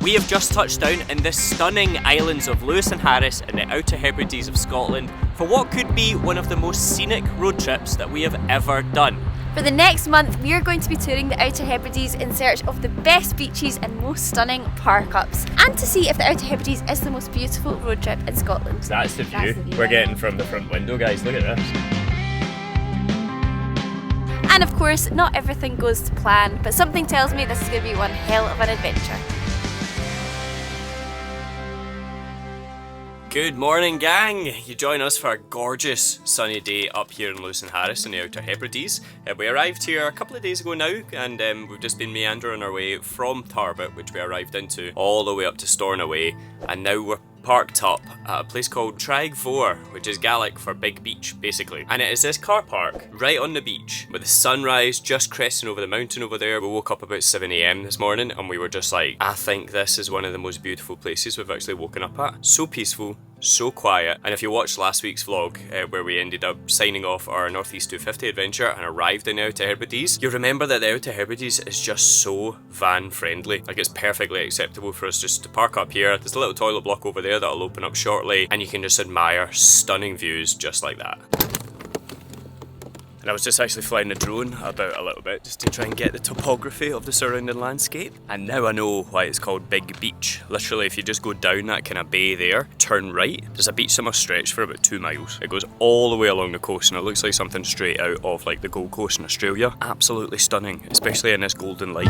We have just touched down in the stunning islands of Lewis and Harris in the Outer Hebrides of Scotland for what could be one of the most scenic road trips that we have ever done. For the next month, we are going to be touring the Outer Hebrides in search of the best beaches and most stunning park-ups, and to see if the Outer Hebrides is the most beautiful road trip in Scotland. That's the view we're getting from the front window, guys. Look at this. And of course, not everything goes to plan, but something tells me this is going to be one hell of an adventure. Good morning, gang! You join us for a gorgeous sunny day up here in Lewis and Harris in the Outer Hebrides. We arrived here a couple of days ago now, and we've just been meandering our way from Tarbert, which we arrived into, all the way up to Stornaway, and now we're parked up at a place called Traigh Mhor, which is Gaelic for Big Beach, basically. And it is this car park right on the beach with the sunrise just cresting over the mountain over there. We woke up about 7 AM this morning and we were just like, I think this is one of the most beautiful places we've actually woken up at. So peaceful, so quiet. And if you watched last week's vlog where we ended up signing off our Northeast 250 adventure and arrived in the Outer Hebrides, you remember that the Outer Hebrides is just so van friendly. Like, it's perfectly acceptable for us just to park up here. There's a little toilet block over there that'll open up shortly and you can just admire stunning views just like that. And I was just actually flying a drone about a little bit just to try and get the topography of the surrounding landscape. And now I know why it's called Big Beach. Literally, if you just go down that kind of bay there, turn right, there's a beach that must stretch for about 2 miles. It goes all the way along the coast and it looks like something straight out of like the Gold Coast in Australia. Absolutely stunning, especially in this golden light.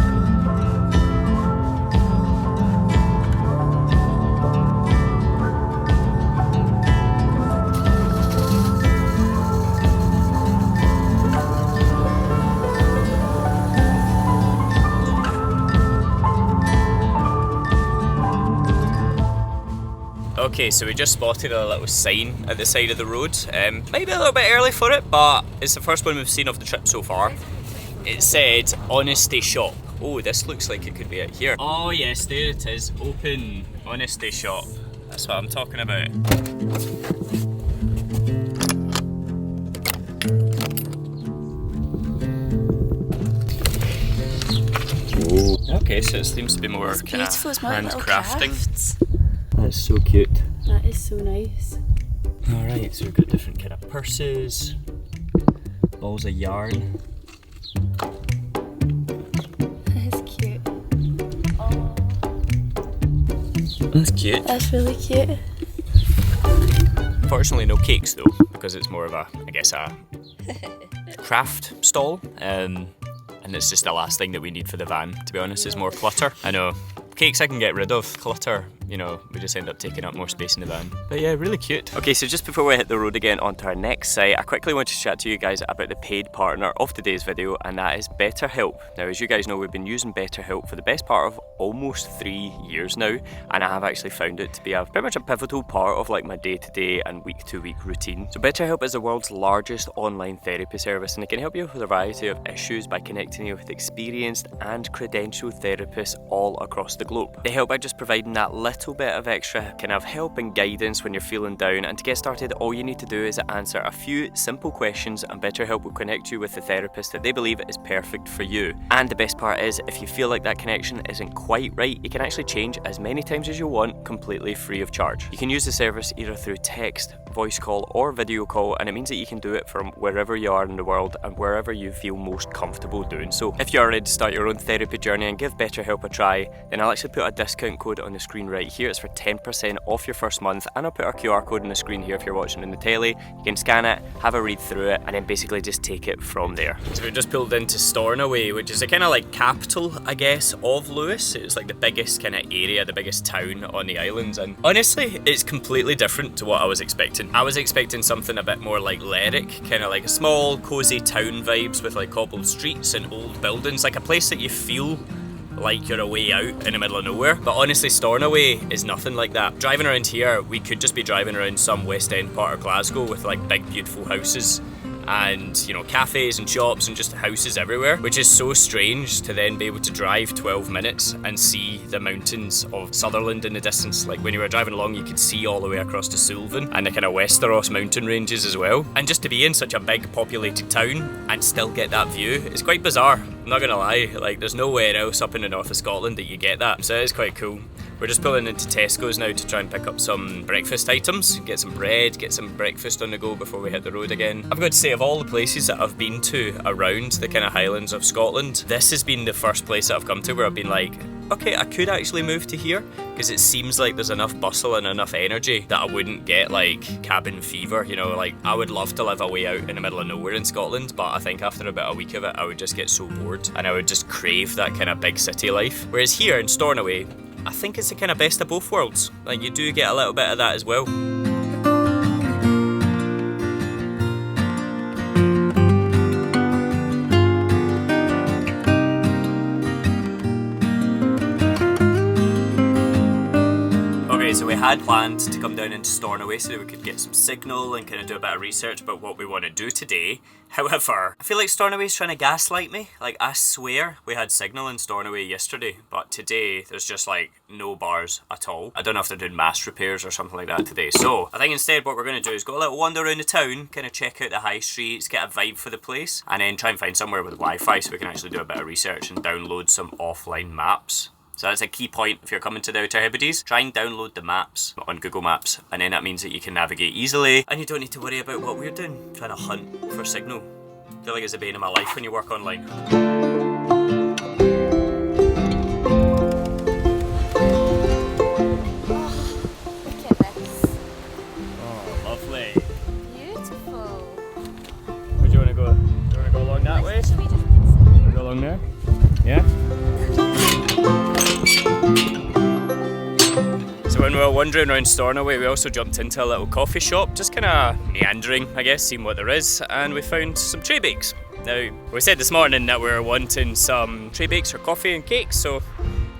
Okay, so we just spotted a little sign at the side of the road. Might be a little bit early for it, but it's the first one we've seen of the trip so far. It said, Honesty Shop. Oh, this looks like it could be it here. Oh yes, there it is. Open Honesty Shop. That's what I'm talking about. Oh. Okay, so it seems to be more kind of handcrafting. That's so cute. That is so nice. Alright, so we've got different kind of purses, balls of yarn. That is cute. Oh. That's cute. That's really cute. Unfortunately no cakes though, because it's more of a, I guess, a craft stall. And it's just the last thing that we need for the van, to be honest, is more clutter. I know, cakes I can get rid of, clutter, you know, we just end up taking up more space in the van. But yeah, really cute. Okay, so just before we hit the road again onto our next site, I quickly want to chat to you guys about the paid partner of today's video, and that is BetterHelp. Now, as you guys know, we've been using BetterHelp for the best part of almost 3 years now, and I have actually found it to be pretty much a pivotal part of like my day-to-day and week-to-week routine. So BetterHelp is the world's largest online therapy service, and it can help you with a variety of issues by connecting you with experienced and credentialed therapists all across the globe. They help by just providing that little bit of extra kind of help and guidance when you're feeling down, and to get started all you need to do is answer a few simple questions and BetterHelp will connect you with the therapist that they believe is perfect for you. And the best part is, if you feel like that connection isn't quite right, you can actually change as many times as you want completely free of charge. You can use the service either through text, voice call or video call, and it means that you can do it from wherever you are in the world and wherever you feel most comfortable doing so. If you're ready to start your own therapy journey and give BetterHelp a try, then I'll actually put a discount code on the screen right here. It's for 10% off your first month, and I'll put our QR code on the screen here if you're watching in the telly. You can scan it, have a read through it, and then basically just take it from there. So we just pulled into Stornaway, which is a kind of like capital, I guess, of Lewis. It's like the biggest kind of area, the biggest town on the islands, and honestly, it's completely different to what I was expecting. I was expecting something a bit more like Lerwick, kind of like a small, cozy town vibes with like cobbled streets and old buildings, like a place that you feel like you're away out in the middle of nowhere. But honestly, Stornaway is nothing like that. Driving around here, we could just be driving around some West End part of Glasgow with like big beautiful houses and, you know, cafes and shops and just houses everywhere, which is so strange to then be able to drive 12 minutes and see the mountains of Sutherland in the distance. Like when you were driving along, you could see all the way across to Sullivan and the kind of Westeros mountain ranges as well. And just to be in such a big populated town and still get that view, it's quite bizarre. I'm not gonna lie, like there's nowhere else up in the north of Scotland that you get that, so it is quite cool. We're just pulling into Tesco's now to try and pick up some breakfast items, get some bread, get some breakfast on the go before we hit the road again. I've got to say, of all the places that I've been to around the kind of Highlands of Scotland, this has been the first place that I've come to where I've been like, okay, I could actually move to here, because it seems like there's enough bustle and enough energy that I wouldn't get like cabin fever, you know, like I would love to live away out in the middle of nowhere in Scotland, but I think after about a week of it I would just get so bored and I would just crave that kind of big city life. Whereas here in Stornaway, I think it's the kind of best of both worlds. Like you do get a little bit of that as well. So we had planned to come down into Stornaway so that we could get some signal and kind of do a bit of research about what we want to do today. However, I feel like Stornaway's trying to gaslight me. Like I swear we had signal in Stornaway yesterday, but today there's just like no bars at all. I don't know if they're doing mast repairs or something like that today. So I think instead what we're going to do is go a little wander around the town, kind of check out the high streets, get a vibe for the place, and then try and find somewhere with Wi-Fi so we can actually do a bit of research and download some offline maps. So that's a key point if you're coming to the Outer Hebrides. Try and download the maps on Google Maps, and then that means that you can navigate easily and you don't need to worry about what we're doing, trying to hunt for signal. I feel like it's the bane of my life when you work online. Look at this. Oh, lovely. Beautiful. Where do you want to go? Do you want to go along that way? Should we just sit here? Go along there? Yeah? So when we were wandering around Stornaway, we also jumped into a little coffee shop, just kind of meandering, I guess, seeing what there is, and we found some tray bakes. Now, we said this morning that we were wanting some tray bakes for coffee and cakes, so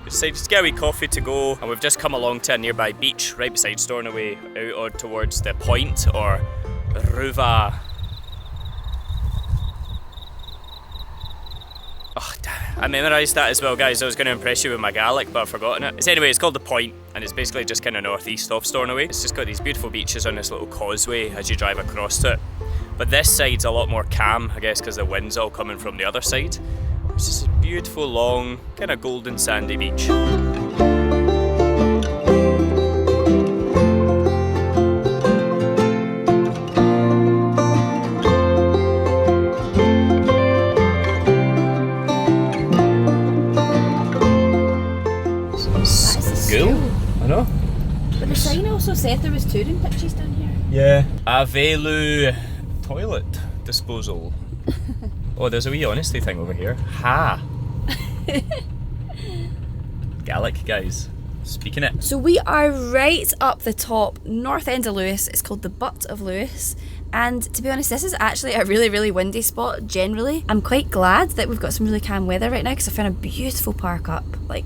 we decided to get a wee coffee to go, and we've just come along to a nearby beach right beside Stornaway, out or towards the Point, or Ruva. Oh, damn it. I memorised that as well, guys. I was going to impress you with my Gaelic, but I've forgotten it. Anyway, it's called the Point, and it's basically just kind of northeast of Stornaway. It's just got these beautiful beaches on this little causeway as you drive across it. But this side's a lot more calm, I guess, because the wind's all coming from the other side. It's just a beautiful, long, kind of golden sandy beach. I know. But the sign also said there was touring pitches down here. Yeah. Avelu toilet disposal. Oh, there's a wee honesty thing over here. Ha! Gaelic, guys. Speaking it. So we are right up the top, north end of Lewis. It's called the Butt of Lewis. And to be honest, this is actually a really, really windy spot generally. I'm quite glad that we've got some really calm weather right now because I found a beautiful park up. Like,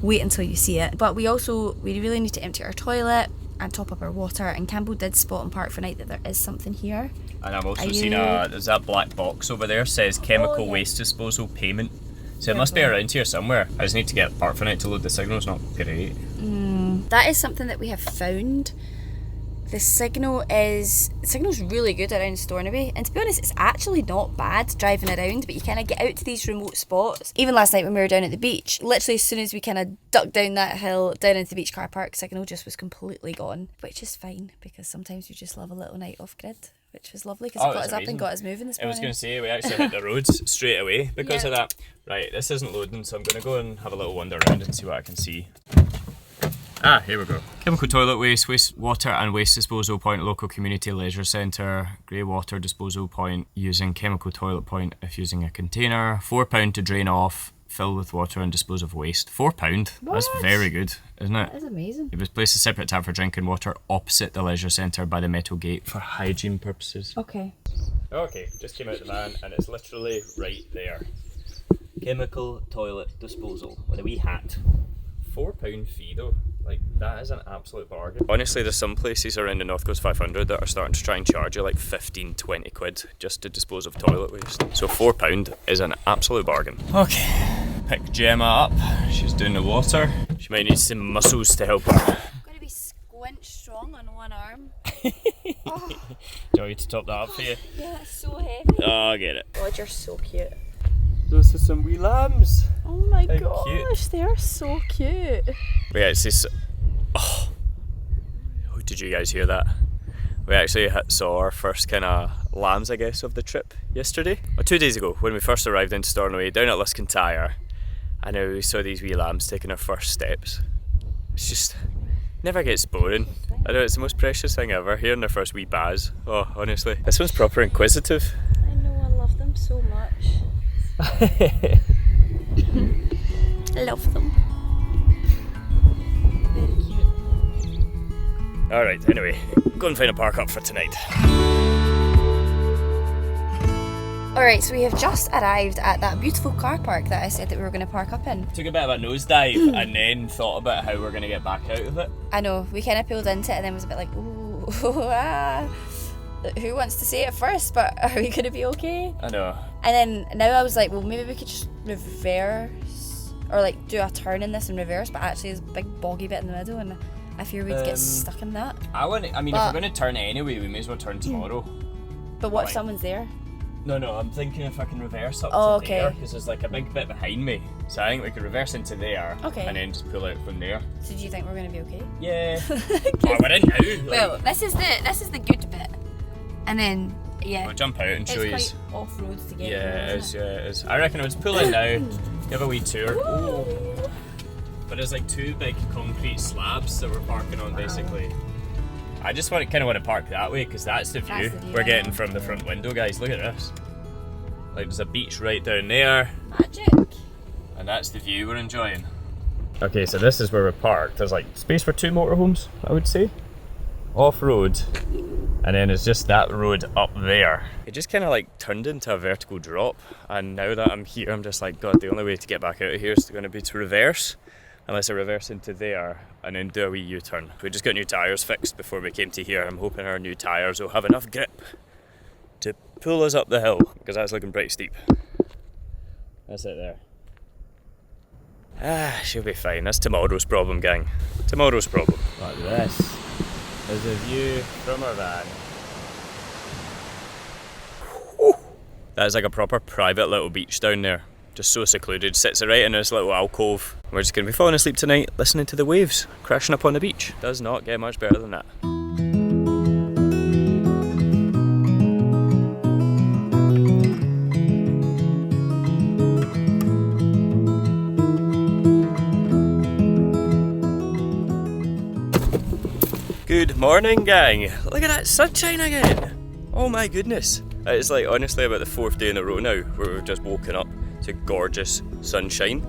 wait until you see it. But we really need to empty our toilet and top up our water, and Campbell did spot on Park for Night that there is something here. And I've also seen there's that black box over there, says chemical waste disposal payment. So it must be around here somewhere. I just need to get Park for Night to load the signal. It's not great. That is something that we have found. The signal's really good around Stornaway, and to be honest, it's actually not bad driving around, but you kind of get out to these remote spots. Even last night when we were down at the beach, literally as soon as we kind of ducked down that hill, down into the beach car park, signal just was completely gone, which is fine, because sometimes you just love a little night off grid, which was lovely, because it got us up and got us moving this morning. I was going to say, we actually hit the roads straight away because of that. Right, this isn't loading, so I'm going to go and have a little wander around and see what I can see. Ah, here we go. Chemical toilet waste, wastewater and waste disposal point, local community leisure centre, grey water disposal point, using chemical toilet point if using a container, £4 to drain off, fill with water and dispose of waste. £4? That's very good, isn't it? That is amazing. It was placed a separate tap for drinking water opposite the leisure centre by the metal gate for hygiene purposes. Okay, just came out the van and it's literally right there. Chemical toilet disposal with a wee hat. £4 fee though, like that is an absolute bargain. Honestly, there's some places around the North Coast 500 that are starting to try and charge you like 15-20 quid just to dispose of toilet waste. So £4 is an absolute bargain. Okay, pick Gemma up, she's doing the water. She might need some muscles to help her. I'm going to be squinch strong on one arm. Do you want me to top that up for you? Yeah, that's so heavy. Oh, I get it. God, you're so cute. Those are some wee lambs. Oh my How gosh, cute. they are so cute. We actually oh, did you guys hear that? We actually saw our first kind of lambs, I guess, of the trip yesterday, or 2 days ago, when we first arrived in Stornaway down at Liscantire, and now we saw these wee lambs taking their first steps. It's just never gets boring. I know, it's the most precious thing ever, hearing their first wee baz. Oh, honestly, this one's proper inquisitive. I know, I love them so much. I love them. Very cute. Alright, anyway, go and find a park up for tonight. Alright, so we have just arrived at that beautiful car park that I said that we were going to park up in. Took a bit of a nosedive and then thought about how we're going to get back out of it. I know, we kind of pulled into it and then was a bit like, ooh, ah. Who wants to say it first, but are we going to be okay? I know. And then now I was like, well, maybe we could just reverse or like do a turn in this and reverse, but actually there's a big boggy bit in the middle and I fear we'd get stuck in that. I mean, if we're going to turn anyway, we may as well turn tomorrow. But what if someone's there? No, I'm thinking if I can reverse up Oh, to okay. there, because there's like a big bit behind me. So I think we could reverse into there, Okay. and then just pull out from there. So do you think we're going to be okay? Yeah. Oh, we're in now. Like, Well, this is the good bit. And then, yeah. we'll jump out and show you. It's quite off-road to get Yeah, there, it is. isn't Yeah, it is. I reckon let's pull in now. Give a wee tour. Ooh. But there's like two big concrete slabs that we're parking on, basically. I just kind of want to park that way because that's the view the view, we're I getting know. from the front window, guys. Look at this. Like there's a beach right down there, Magic. and that's the view we're enjoying. Okay, so this is where we're parked. There's like space for 2 motorhomes, I would say. Off-road, and then it's just that road up there. It just kind of like turned into a vertical drop, and now that I'm here, I'm just like, God, the only way to get back out of here is going to be to reverse, unless I reverse into there and then do a wee U-turn. We just got new tyres fixed before we came to here. I'm hoping our new tyres will have enough grip to pull us up the hill, because that's looking pretty steep. That's it there. She'll be fine. That's tomorrow's problem, gang. Tomorrow's problem. Like this is a view from our van. That is like a proper private little beach down there. Just so secluded. Sits right in this little alcove. We're just going to be falling asleep tonight, listening to the waves crashing up on the beach. Does not get much better than that. Good morning, gang. Look at that sunshine again. Oh my goodness. It's like honestly about the 4th day in a row now where we've just woken up to gorgeous sunshine.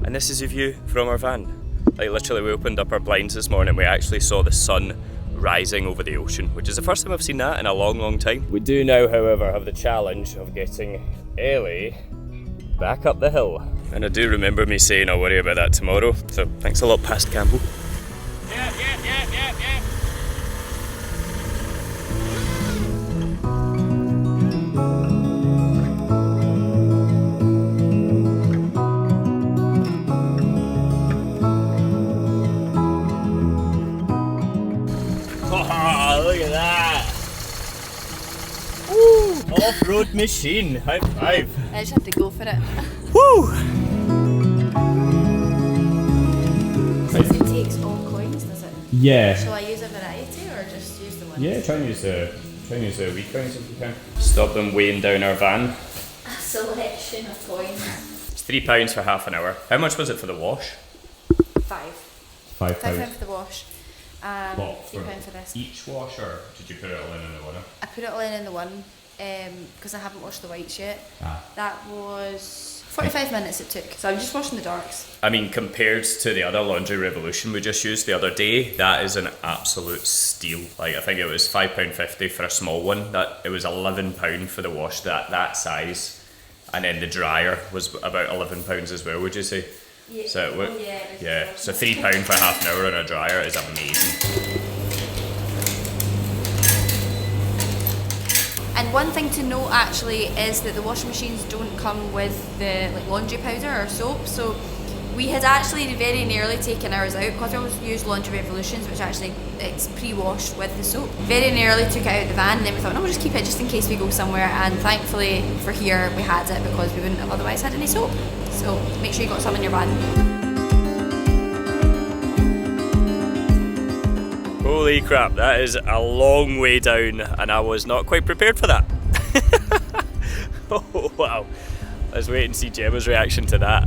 And this is a view from our van. Like literally we opened up our blinds this morning, we actually saw the sun rising over the ocean, which is the first time I've seen that in a long time. We do now, however, have the challenge of getting Ellie back up the hill. And I do remember me saying I'll worry about that tomorrow. So thanks a lot, Past Campbell. Yeah. Look at that! Woo! Off-road machine, high five! I just have to go for it. Woo! Since it takes all coins, does it? Yeah. Shall I use a variety or just use the one? Yeah, try and use the wee coins if you can. Stop them weighing down our van. A selection of coins. It's £3 for half an hour. How much was it for the wash? £5. £5. £5 for the wash. What, £3 for this. each wash, or did you put it all in the one? I put it all in the one because I haven't washed the whites yet. That was 45 minutes it took. So I'm just washing the darks. I mean, compared to the other laundry revolution we just used the other day, that is an absolute steal. Like I think it was £5.50 for a small one. That it was £11 for the wash that size, and then the dryer was about £11 as well. Would you say? Yeah. So Yeah. So £3 for half an hour on a dryer is amazing. And one thing to note actually is that the washing machines don't come with the like laundry powder or soap. So We had actually very nearly taken ours out because we always use Laundry Revolutions, which actually it's pre-washed with the soap. Very nearly took it out of the van, and then we thought, no, we'll just keep it just in case we go somewhere. And thankfully for here, we had it because we wouldn't have otherwise had any soap. So make sure you got some in your van. Holy crap, that is a long way down, and I was not quite prepared for that. Oh wow. Let's wait and see Gemma's reaction to that.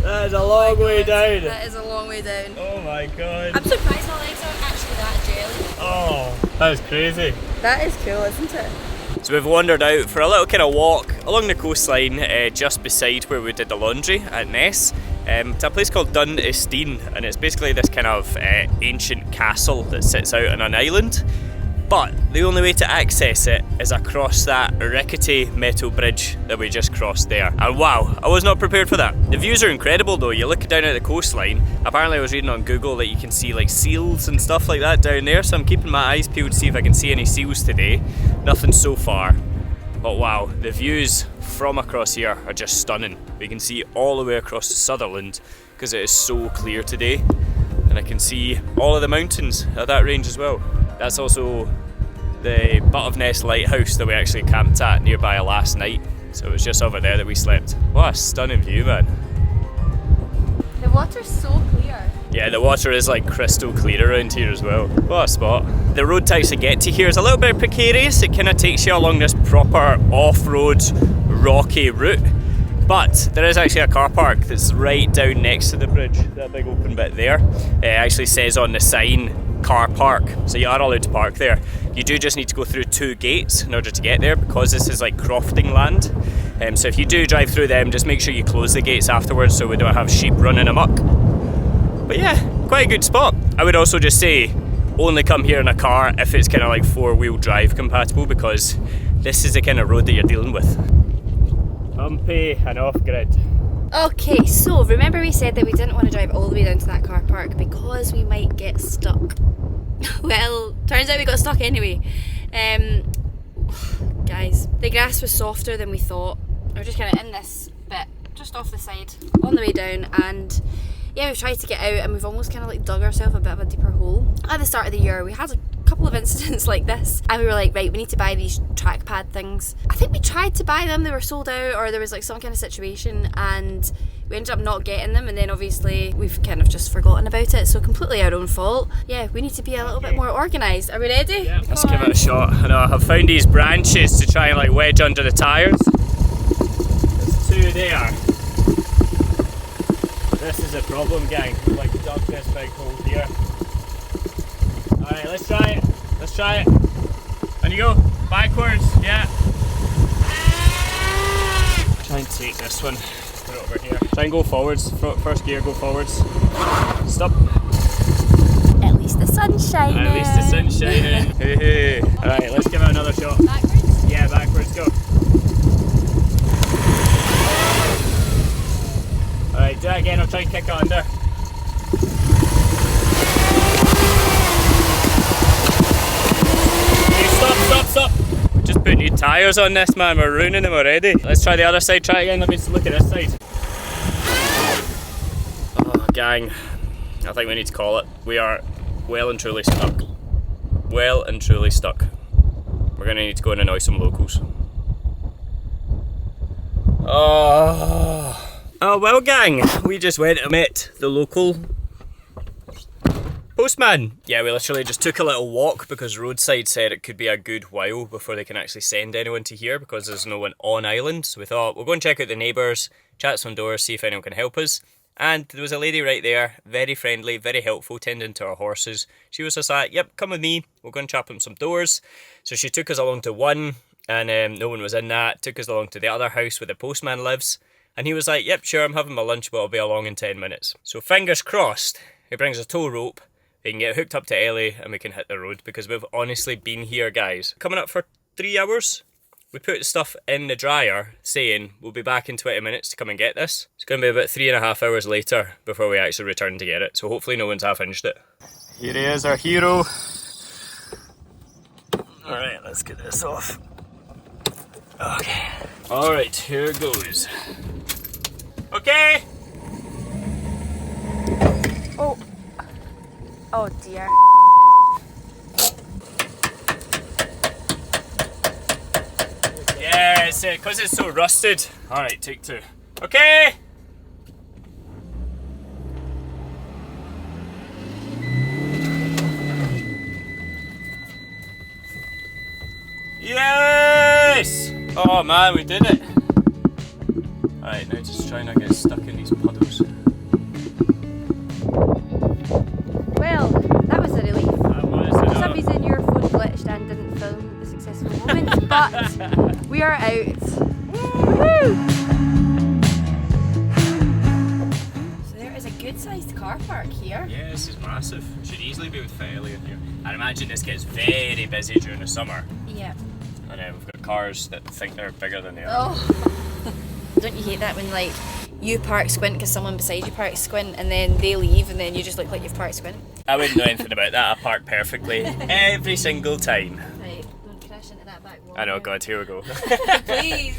That is a long way down. That is a long way down. Oh my god. I'm surprised my legs aren't actually that jelly. Oh, that is crazy. That is cool, isn't it? So we've wandered out for a little kind of walk along the coastline, just beside where we did the laundry at Ness, to a place called Eistean, and it's basically this kind of ancient castle that sits out on an island. But the only way to access it is across that rickety metal bridge that we just crossed there. And wow, I was not prepared for that. The views are incredible though. You look down at the coastline. Apparently I was reading on Google that you can see like seals and stuff like that down there. So I'm keeping my eyes peeled to see if I can see any seals today. Nothing so far. But wow, the views from across here are just stunning. We can see all the way across to Sutherland because it is so clear today. And I can see all of the mountains at that range as well. That's also the Butt of Ness lighthouse that we actually camped at nearby last night. So it was just over there that we slept. What a stunning view, man. The water's so clear. Yeah, the water is like crystal clear around here as well. What a spot. The road to actually get to here is a little bit precarious. It kind of takes you along this proper off-road rocky route. But there is actually a car park that's right down next to the bridge, that big open bit there. It actually says on the sign, car park, so you are allowed to park there. You do just need to go through 2 gates in order to get there because this is like crofting land. So if you do drive through them, just make sure you close the gates afterwards so we don't have sheep running amok. But yeah, quite a good spot. I would also just say, only come here in a car if it's kind of like 4-wheel drive compatible because this is the kind of road that you're dealing with. Bumpy and off-grid. Okay, so remember we said that we didn't want to drive all the way down to that car park because we might get stuck. Well, turns out we got stuck anyway. Guys, the grass was softer than we thought. We're just kind of in this bit, just off the side, on the way down, and yeah, we've tried to get out and we've almost kind of like dug ourselves a bit of a deeper hole. At the start of the year, we had a couple of incidents like this and we were like, right, we need to buy these trackpad things. I think we tried to buy them, they were sold out or there was like some kind of situation and we ended up not getting them, and then obviously we've kind of just forgotten about it, so completely our own fault. Yeah, we need to be a little bit more organised. Are we ready? Yeah, let's give it a shot. I know, I've found these branches to try and like wedge under the tyres. There's 2 there. This is a problem, gang. We've like dug this big hole here. Alright, let's try it. Let's try it. On you go. Backwards, yeah. Try and take this one. Put it over here. Try and go forwards. First gear, go forwards. Stop. At least the sun's shining. At least the sun's shining. Hey, hey. Alright, let's give it another shot. Backwards? Yeah, backwards, go. Alright, do that again, I'll try and kick it under. Okay, stop. We're just putting new tyres on this, man, we're ruining them already. Let's try the other side, try again, let me just look at this side. Oh, gang, I think we need to call it. We are well and truly stuck. Well and truly stuck. We're going to need to go and annoy some locals. Oh well, gang, we just went and met the local postman. Yeah, we literally just took a little walk because roadside said it could be a good while before they can actually send anyone to here because there's no one on island. So we thought we'll go and check out the neighbours, chat some doors, see if anyone can help us. And there was a lady right there, very friendly, very helpful, tending to our horses. She was just like, yep, come with me, we'll go and chap them some doors. So she took us along to one, and no one was in that. Took us along to the other house where the postman lives. And he was like, yep, sure, I'm having my lunch, but I'll be along in 10 minutes. So fingers crossed, he brings a tow rope, we can get hooked up to Ellie and we can hit the road because we've honestly been here, guys, coming up for 3 hours. We put stuff in the dryer saying we'll be back in 20 minutes to come and get this. It's going to be about 3.5 hours later before we actually return to get it. So hopefully no one's half finished it. Here he is, our hero. Alright, let's get this off. Okay. Alright, here goes. Okay. Oh. Oh dear. Yeah, it's because it's so rusted. Alright, take 2. Okay! Yes! Oh man, we did it! Alright, now just try not to get stuck in these puddles. Well, that was a relief. That was For some reason your phone glitched and didn't film the successful moment, but we are out. Woohoo! So there is a good sized car park here. Yeah, this is massive. Should easily be with Ellie in here. I'd imagine this gets very busy during the summer. Yeah. And we've got cars that think they're bigger than they are. Oh. Don't you hate that when like you park squint because someone beside you parks squint and then they leave and then you just look like you've parked squint? I wouldn't know anything about that. I park perfectly every single time. Right, don't crash into that back wall. I know, God, here we go. Please.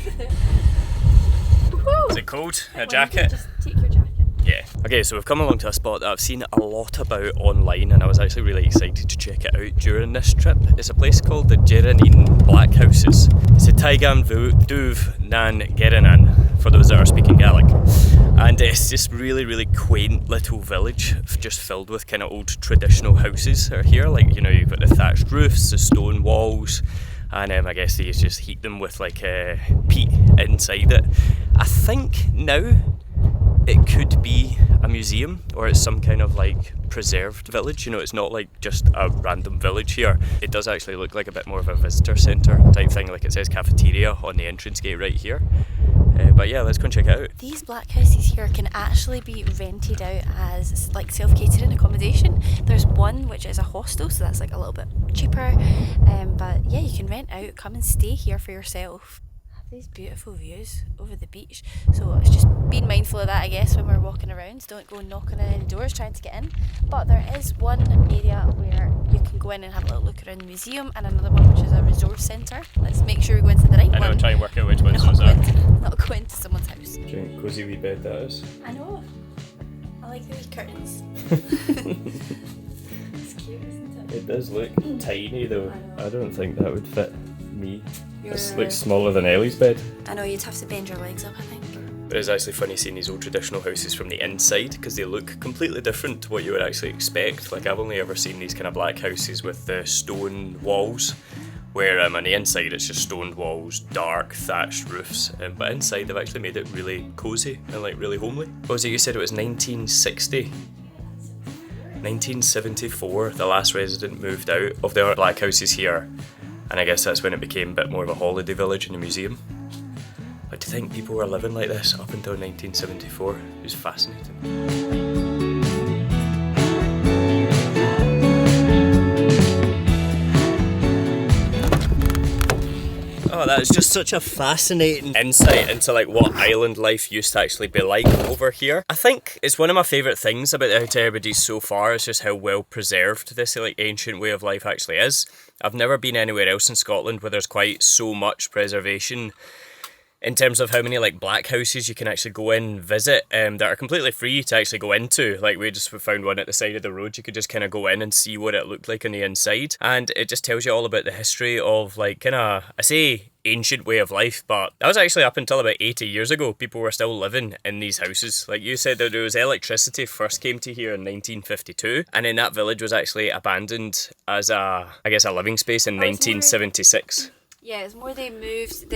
Is it cold? A jacket? Just take your jacket. Yeah. Okay, so we've come along to a spot that I've seen a lot about online and I was actually really excited to check it out during this trip. It's a place called the Gearannan Blackhouses. It's a Taigam Duv Nan Gearannan, for those that are speaking Gaelic. And it's this really, really quaint little village just filled with kind of old traditional houses that are here. Like, you know, you've got the thatched roofs, the stone walls, and I guess they just heat them with like peat inside it. I think now it could be a museum or it's some kind of like preserved village. You know, it's not like just a random village here. It does actually look like a bit more of a visitor centre type thing, like it says cafeteria on the entrance gate right here. But yeah, let's go and check it out. These blackhouses here can actually be rented out as like self-catering accommodation. There's one which is a hostel, so that's like a little bit cheaper. But yeah, you can rent out, come and stay here for yourself. These beautiful views over the beach, so it's just being mindful of that, I guess, when we're walking around. Don't go knocking on any doors trying to get in, but there is one area where you can go in and have a little look around the museum, and another one which is a resource centre. Let's make sure we go into the right one. I know, try and work out which ones not those are. not go into someone's house. Giant cosy wee bed that is. I know, I like the wee curtains. It's cute, isn't it? It does look tiny though. I don't think that would fit me. This You're- looks smaller than Ellie's bed. I know, you'd have to bend your legs up, I think. But it's actually funny seeing these old traditional houses from the inside because they look completely different to what you would actually expect. Like, I've only ever seen these kind of black houses with the stone walls, where on the inside it's just stone walls, dark thatched roofs, but inside they've actually made it really cosy and like really homely. What was it you said it was 1960? 1974, the last resident moved out of the black houses here, and I guess that's when it became a bit more of a holiday village and a museum. But to think people were living like this up until 1974 is fascinating. Oh, that is just such a fascinating insight into like what island life used to actually be like over here. I think it's one of my favourite things about the Outer Hebrides so far is just how well preserved this like ancient way of life actually is. I've never been anywhere else in Scotland where there's quite so much preservation in terms of how many like black houses you can actually go in and visit that are completely free to actually go into. Like we found one at the side of the road. You could just kind of go in and see what it looked like on the inside, and it just tells you all about the history of like kind of, I say ancient way of life, but that was actually up until about 80 years ago. People were still living in these houses. Like you said, that there was electricity first came to here in 1952, and then that village was actually abandoned as a, I guess, a living space in 1976. Yeah, it's more they moved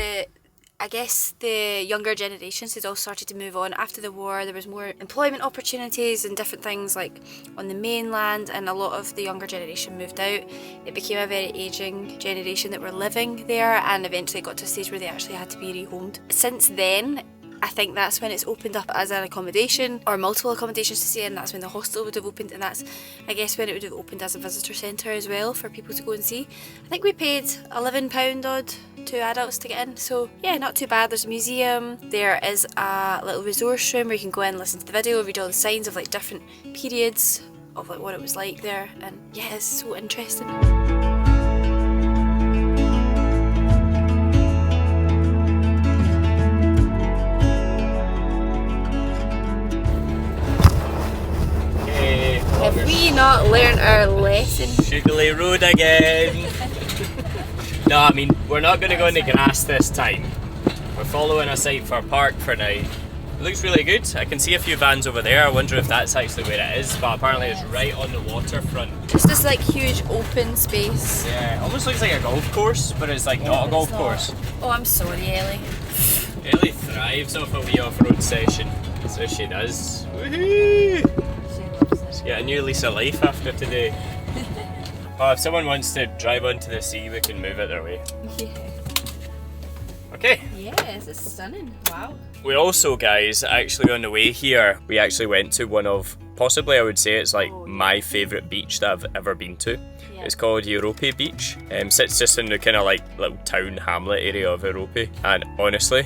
I guess the younger generations had all started to move on after the war. There was more employment opportunities and different things like on the mainland, and a lot of the younger generation moved out. It became a very ageing generation that were living there, and eventually got to a stage where they actually had to be rehomed. Since then, I think that's when it's opened up as an accommodation or multiple accommodations to stay in. That's when the hostel would have opened, and that's, I guess, when it would have opened as a visitor centre as well for people to go and see. I think we paid £11 odd, 2 adults to get in, so yeah, not too bad. There's a museum, there is a little resource room where you can go in, listen to the video, read all the signs of like different periods of like what it was like there, and yeah, it's so interesting. we not learnt our lesson? Sugarley Road again. No, I mean, we're not going to go in the grass this time. We're following a site for a park for now. It looks really good. I can see a few vans over there. I wonder if that's actually where it is, but apparently it's right on the waterfront. Just this like huge open space. Yeah, almost looks like a golf course, but it's like not a golf course. Oh, I'm sorry, Ellie. Ellie thrives off a wee off-road session. So she does. Woohoo! She's got a new lease of life after today. Well, if someone wants to drive onto the sea, we can move it their way. Yeah. Okay. Yes, it's stunning. Wow. We also, guys, actually on the way here, we actually went to one of, possibly I would say it's like my favourite beach that I've ever been to. Yeah. It's called Outer Beach. Sits just in the kind of like little town hamlet area of Outer. And honestly,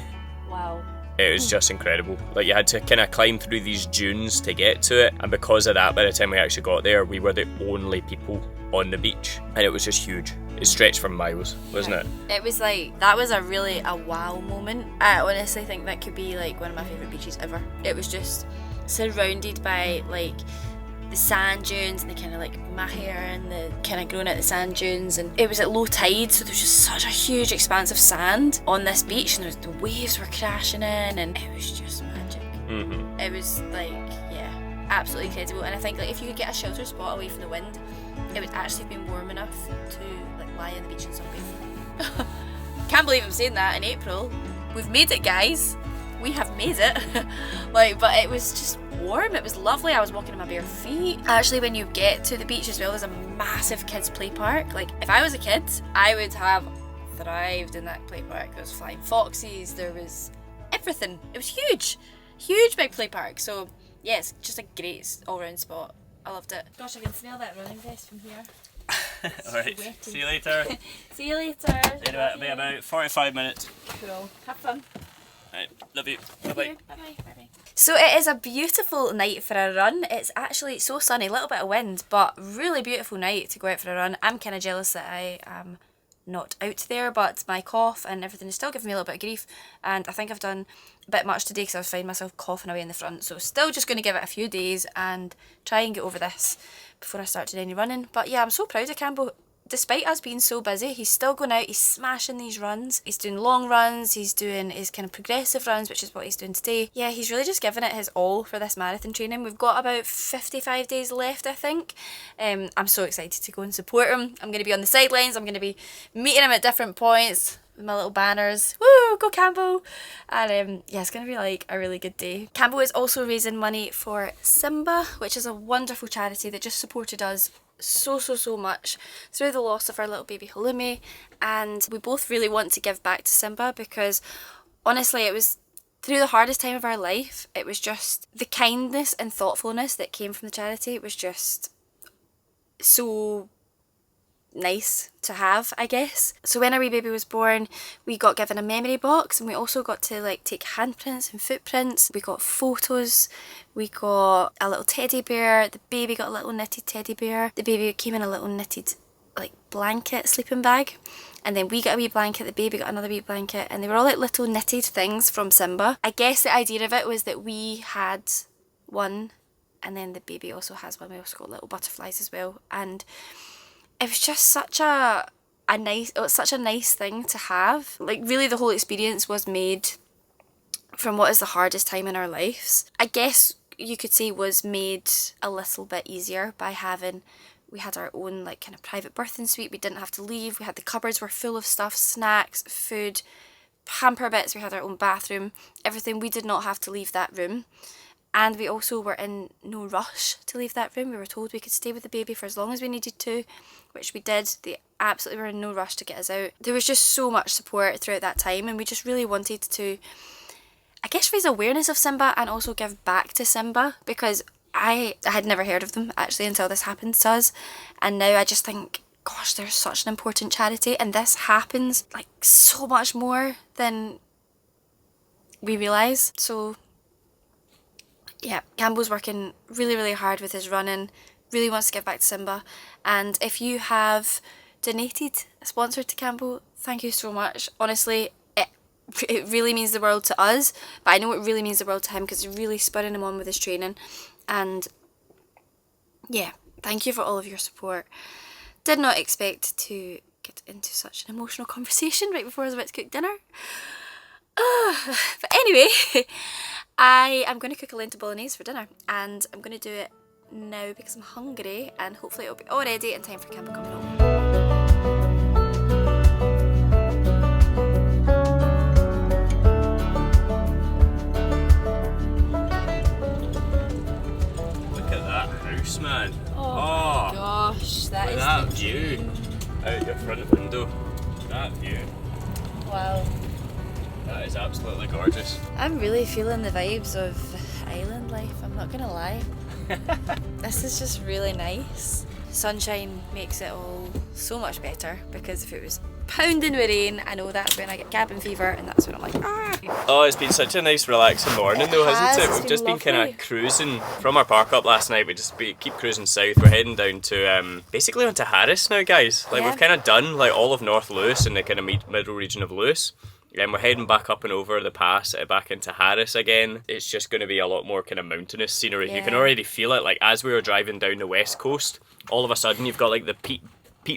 wow, it was just incredible. Like you had to kind of climb through these dunes to get to it. And because of that, by the time we actually got there, we were the only people on the beach. And it was just huge. It stretched for miles, wasn't it? It was like, that was a wow moment. I honestly think that could be like one of my favourite beaches ever. It was just surrounded by like the sand dunes and the kind of like Mhor and the kind of growing out the sand dunes, and it was at low tide, so there was just such a huge expanse of sand on this beach, and the waves were crashing in, and it was just magic. Mm-hmm. It was like, yeah, absolutely incredible. And I think like if you could get a sheltered spot away from the wind, it would actually have been warm enough to like lie on the beach and sunbathe. Can't believe I'm saying that in April. We've made it, guys. We have made it. But it was just warm. It was lovely. I was walking on my bare feet. Actually, when you get to the beach as well, there's a massive kids play park. Like if I was a kid, I would have thrived in that play park. There was flying foxes. There was everything. It was huge big play park. So yes, just a great all-round spot. I loved it. Gosh, I can smell that running vest from here. Alright, see you later. See you later. In about 45 minutes. Cool. Have fun. Alright, love you. Bye-bye. Bye-bye. So it is a beautiful night for a run. It's actually so sunny, a little bit of wind, but really beautiful night to go out for a run. I'm kind of jealous that I am not out there, but my cough and everything is still giving me a little bit of grief, and I think I've done a bit much today because I was finding myself coughing away in the front, so still just going to give it a few days and try and get over this before I start doing any running. But yeah, I'm so proud of Campbell. Despite us being so busy, he's still going out, he's smashing these runs. He's doing long runs, he's doing his kind of progressive runs, which is what he's doing today. Yeah, he's really just giving it his all for this marathon training. We've got about 55 days left, I think. I'm so excited to go and support him. I'm going to be on the sidelines, I'm going to be meeting him at different points with my little banners. Woo, go Campbell! And yeah, it's going to be like a really good day. Campbell is also raising money for Simba, which is a wonderful charity that just supported us so much through the loss of our little baby Halloumi, and we both really want to give back to Simba because honestly it was through the hardest time of our life. It was just the kindness and thoughtfulness that came from the charity. It was just so nice to have, I guess. So when our wee baby was born, we got given a memory box, and we also got to like take handprints and footprints. We got photos, we got a little teddy bear, the baby got a little knitted teddy bear, the baby came in a little knitted like blanket sleeping bag, and then we got a wee blanket, the baby got another wee blanket, and they were all like little knitted things from Simba. I guess the idea of it was that we had one and then the baby also has one. We also got little butterflies as well, and it was just such a nice thing to have. Like really the whole experience was made from what is the hardest time in our lives. I guess you could say was made a little bit easier by we had our own like kind of private birthing suite. We didn't have to leave. We had the cupboards were full of stuff, snacks, food, pamper bits. We had our own bathroom, everything. We did not have to leave that room. And we also were in no rush to leave that room. We were told we could stay with the baby for as long as we needed to, which we did. They absolutely were in no rush to get us out. There was just so much support throughout that time, and we just really wanted to, I guess, raise awareness of Simba and also give back to Simba, because I had never heard of them actually until this happened to us, and now I just think, gosh, they're such an important charity, and this happens like so much more than we realise. So yeah, Campbell's working really hard with his running, really wants to give back to Simba, and if you have donated, sponsored to Campbell, thank you so much. Honestly, it really means the world to us, but I know it really means the world to him because it's really spurring him on with his training, and yeah, Thank you for all of your support. Did not expect to get into such an emotional conversation right before I was about to cook dinner. But anyway, I am going to cook a lentil bolognese for dinner, and I'm going to do it now because I'm hungry, and hopefully it'll be all ready in time for Campbell coming home. Look at that house, man. Oh my gosh, that is that the view dream. out your front window. That view. Wow. That is absolutely gorgeous. I'm really feeling the vibes of island life, I'm not gonna lie. This is just really nice. Sunshine makes it all so much better, because if it was pounding with rain, I know that's when I get cabin fever, and that's when I'm like, ah! Oh, it's been such a nice relaxing morning though, hasn't it? It's We've just been kind lovely. of cruising from our park up last night. We just keep cruising south. We're heading down to basically onto Harris now, guys. Like Yeah. we've kind of done like all of North Lewis and the kind of middle region of Lewis. And we're heading back up and over the pass, back into Harris again. It's just going to be a lot more kind of mountainous scenery. You can Yeah. already feel it. Like as we were driving down the west coast, all of a sudden you've got like the peat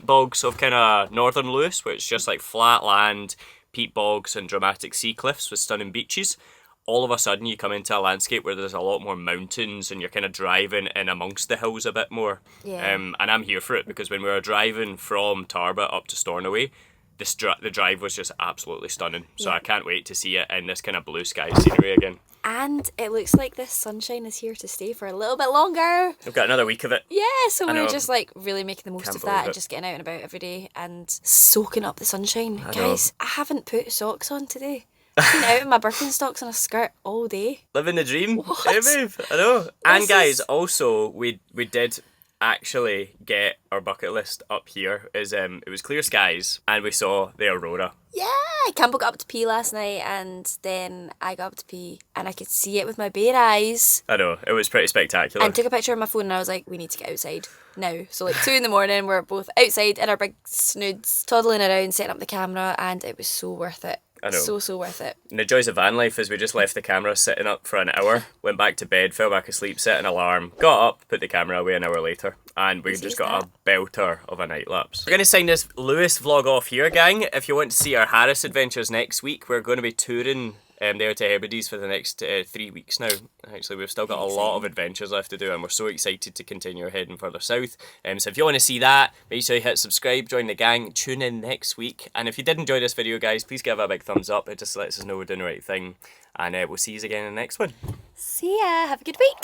bogs of kind of northern Lewis, where it's just like flat land, peat bogs and dramatic sea cliffs with stunning beaches. All of a sudden you come into a landscape where there's a lot more mountains and you're kind of driving in amongst the hills a bit more. Yeah. And I'm here for it, because when we were driving from Tarbert up to Stornaway, the drive was just absolutely stunning. So Yeah. I can't wait to see it in this kind of blue sky scenery again. And it looks like this sunshine is here to stay for a little bit longer. We've got another week of it. Yeah, so I we're know. just like really making the most Can't of believe that and it. just getting out and about every day and soaking up the sunshine. know. Guys, I haven't put socks on today. I've been out in my Birkenstocks and a skirt all day. Living the dream. What? Hey, babe. I know. And This guys, is- also we did actually get our bucket list up here. It was clear skies and we saw the aurora. Yeah, Campbell got up to pee last night, and then I got up to pee and I could see it with my bare eyes. I know, it was pretty spectacular. And took a picture on my phone, and I was like, we need to get outside now. So like 2 a.m, we're both outside in our big snoods, toddling around, setting up the camera, and it was so worth it. I know. So worth it. And the joys of van life is we just left the camera sitting up for an hour, went back to bed, fell back asleep, set an alarm, got up, put the camera away an hour later, and we just got a belter of a night lapse. We're going to sign this Lewis vlog off here, gang. If you want to see our Harris adventures next week, we're going to be touring the Outer Hebrides for the next 3 weeks now. Actually, we've still got a lot of adventures left to do, and we're so excited to continue heading further south. So if you want to see that, make sure you hit subscribe, join the gang, tune in next week. And if you did enjoy this video, guys, please give it a big thumbs up. It just lets us know we're doing the right thing. And we'll see you again in the next one. See ya. Have a good week.